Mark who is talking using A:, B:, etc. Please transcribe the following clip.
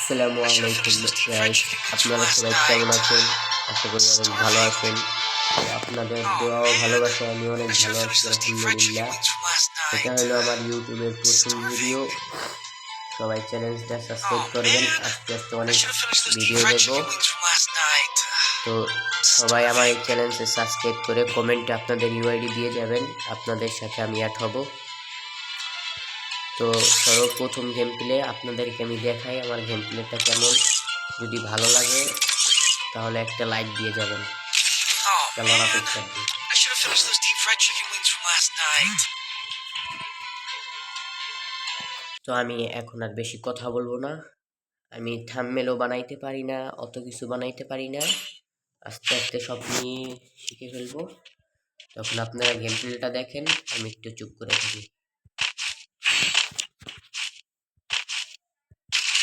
A: আসসালামু আলাইকুম গাইস, আপনারা সবাই কেমন আছেন? আশা করি অনেক ভালো আছেন। আপনাদের দোয়া ও ভালোবাসায় আমি অনেক ভালো আছি, আলহামদুলিল্লাহ। এটা হলো আমার ইউটিউবের প্রথম ভিডিও। সবাই চ্যানেলটা সাবস্ক্রাইব করবেন। আস্তে আস্তে অনেক ভিডিও দেব, তো সবাই আমার এই চ্যানেলকে সাবস্ক্রাইব করে কমেন্টে আপনাদের ইউআইডি দিয়ে যাবেন, আপনাদের সাথে আমি অ্যাড হব। তো সর্বপ্রথম গেম প্লে আপনাদেরকে আমি দেখাই আমার গেম প্লেটা কেমন। যদি ভালো লাগে তাহলে একটা লাইক দিয়ে যাবেন। তো আমি এখন আর বেশি কথা বলবো না। আমি থাম্বনেলও বানাইতে পারি না, অত কিছু বানাইতে পারি না। আস্তে আস্তে সব নিয়ে শিখে ফেলবো। তখন আপনারা গেম প্লেটা দেখেন, আমি একটু চুপ করে থাকি।